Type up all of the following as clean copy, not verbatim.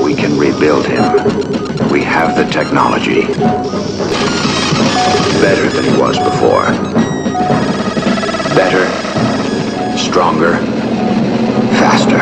We can rebuild him. We have the technology. Better than he was before. Better, stronger, faster.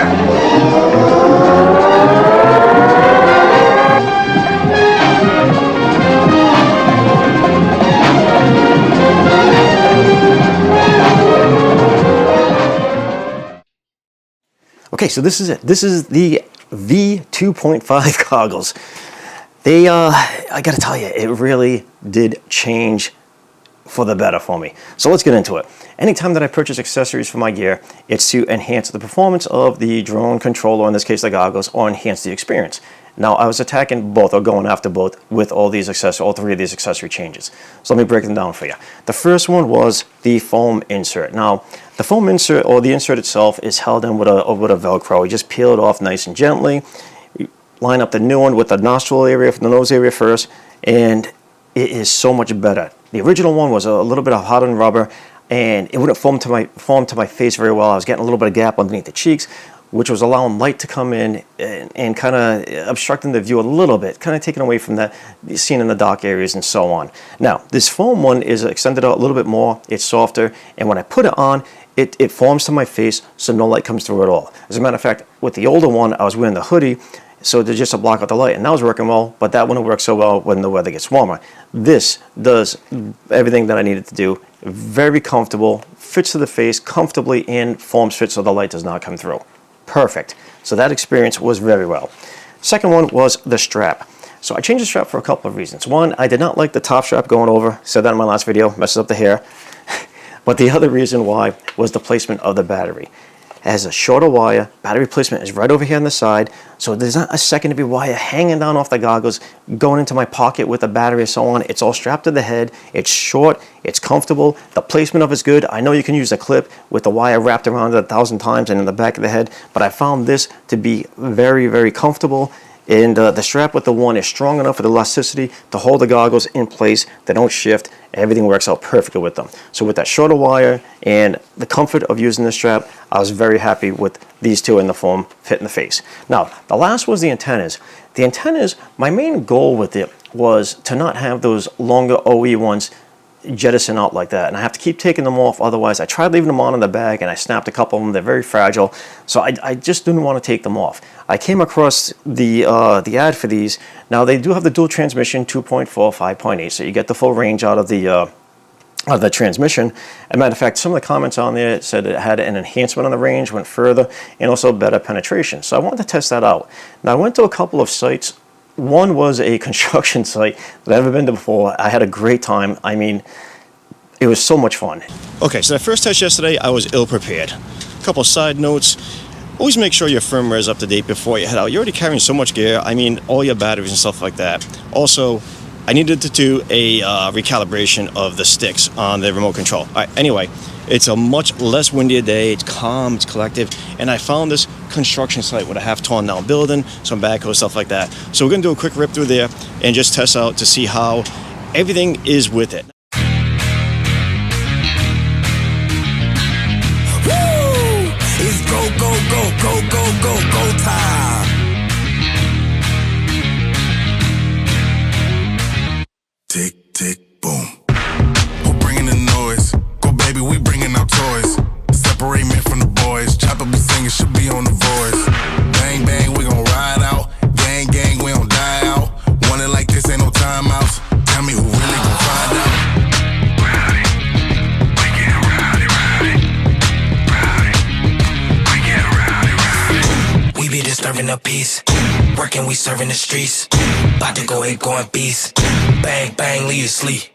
Okay, so this is it. This is the V2.5 goggles. They, I gotta tell you, it really did change for the better for me. So let's get into it. Anytime that I purchase accessories for my gear, it's to enhance the performance of the drone controller, in this case the goggles, or enhance the experience. Now, I was attacking both, or going after both, with all these accessories, all three of these accessory changes. So let me break them down for you. The first one was the foam insert. Now, the foam insert, or the insert itself, is held in with a Velcro. You just peel it off nice and gently. You line up the new one with the nostril area, the nose area first, and it is so much better. The original one was a little bit of hardened rubber, and it wouldn't form to my face very well. I was getting a little bit of gap underneath the cheeks, which was allowing light to come in and kind of obstructing the view a little bit, kind of taking away from that seen in the dark areas and so on. Now, this foam one is extended out a little bit more. It's softer, and when I put it on, it forms to my face, so no light comes through at all. As a matter of fact, with the older one, I was wearing the hoodie, so to just to block out the light, and that was working well, but that wouldn't work so well when the weather gets warmer. This does everything that I needed to do. Very comfortable, fits to the face comfortably, and forms fit so the light does not come through. Perfect. So that experience was very well. Second one was the strap. So I changed the strap for a couple of reasons. One, I did not like the top strap going over. Said that in my last video, messes up the hair. But the other reason why was the placement of the battery. It has a shorter wire, battery placement is right over here on the side, so there's not a secondary wire hanging down off the goggles, going into my pocket with the battery and so on. It's all strapped to the head, it's short, it's comfortable, the placement of it's good. I know you can use a clip with the wire wrapped around it 1,000 times and in the back of the head, but I found this to be very, very comfortable. And the strap with the one is strong enough for the elasticity to hold the goggles in place. They don't shift. Everything works out perfectly with them. So with that shorter wire and the comfort of using the strap, I was very happy with these two in the foam fit in the face. Now, the last was the antennas. The antennas, my main goal with it was to not have those longer OE ones jettison out like that, and I have to keep taking them off. Otherwise, I tried leaving them on in the bag and I snapped a couple of them. They're very fragile, so I just didn't want to take them off. I came across the ad for these. Now, they do have the dual transmission 2.4 5.8, so you get the full range out of the transmission. As a matter of fact, some of the comments on there said it had an enhancement on the range, went further, and also better penetration. So I wanted to test that out. Now, I went to a couple of sites. One was a construction site that I've never been to before. I had a great time. I mean, it was so much fun. Okay, so that first test yesterday, I was ill prepared. A couple of side notes. Always make sure your firmware is up to date before you head out. You're already carrying so much gear. I mean, all your batteries and stuff like that. Also, I needed to do a recalibration of the sticks on the remote control. All right, anyway, it's a much less windy day. It's calm, it's collective, and I found this construction site with a half torn down building, some backhoe, stuff like that. So we're gonna do a quick rip through there and just test out to see how everything is with it. Woo! It's go, go, go, go, go, go, go time. Tick, tick, boom. Who bringing the noise? Go, baby, we bringing our toys. Separate men from the boys. Chopper be singing, should be on the voice. Bang, bang, we gon' ride out. Gang, gang, we don't die out. Want it like this, ain't no timeouts. Tell me who really gon' find out. Rowdy, we get rowdy, rowdy. Rowdy, we get rowdy, rowdy. We be disturbing the peace. Working, we serving the streets. About to go hit, going beast. Bang, bang, leave you sleep.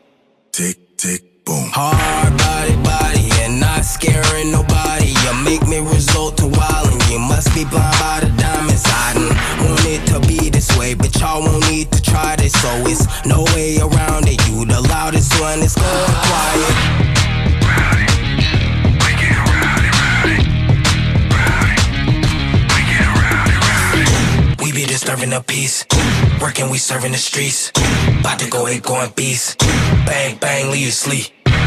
Tick, tick, boom. Hard body, body, and not scaring nobody. You make me resort to wildin'. You must be blind by the diamonds. I didn't want it to be this way, but y'all won't need to try this, so it's no way around it. You the loudest one, it's going quiet. Rowdy, we get rowdy, rowdy. Rowdy, we get rowdy, rowdy. We be disturbing the peace. Working, we serving the streets. About to go hit, going beast. Bang, bang, leave you sleep. Woo!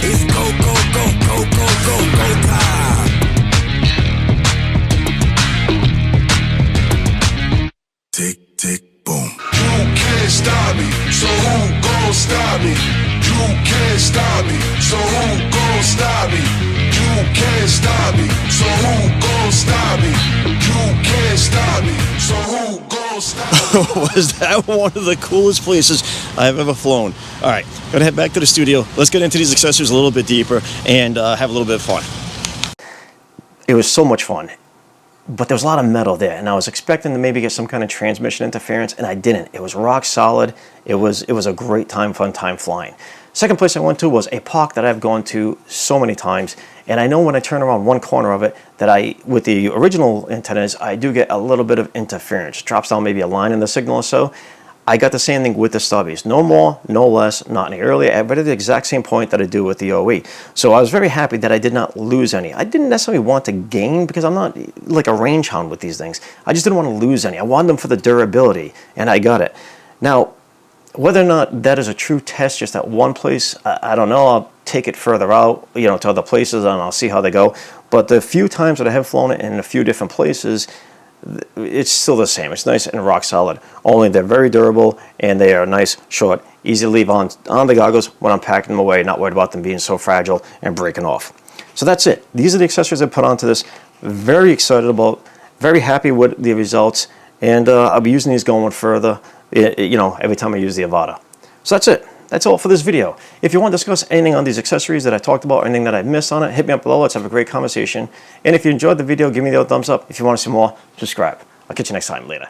It's go, go, go, go, go, go, go time. tick, tick, boom. You can't stop me, so who gon' stop me? You can't stop me, so who gon' stop me? You can't stop me, so who gon' stop me? You can't stop me, so who gon' stop me? Was that one of the coolest places I've ever flown? All right, gonna head back to the studio. Let's get into these accessories a little bit deeper and have a little bit of fun. It was so much fun, but there was a lot of metal there, and I was expecting to maybe get some kind of transmission interference, and I didn't. It was rock solid. It was a great time, fun time flying. Second place I went to was a park that I've gone to so many times, and I know when I turn around one corner of it that with the original antennas, I do get a little bit of interference. It drops down maybe a line in the signal or so. I got the same thing with the Stubbies. No more, no less, not any earlier, but at the exact same point that I do with the OE. So I was very happy that I did not lose any. I didn't necessarily want to gain because I'm not like a range hound with these things. I just didn't want to lose any. I wanted them for the durability, and I got it. Now, whether or not that is a true test just at one place, I don't know. I'll take it further out, you know, to other places, and I'll see how they go. But the few times that I have flown it in a few different places, it's still the same. It's nice and rock solid. Only they're very durable, and they are nice, short, easy to leave on the goggles when I'm packing them away, not worried about them being so fragile and breaking off. So that's it. These are the accessories I put onto this. Very excited about, very happy with the results, and I'll be using these going further, you know, every time I use the Avata. So that's it. That's all for this video. If you want to discuss anything on these accessories that I talked about, or anything that I missed on it, hit me up below. Let's have a great conversation. And if you enjoyed the video, give me the old thumbs up. If you want to see more, subscribe. I'll catch you next time. Later.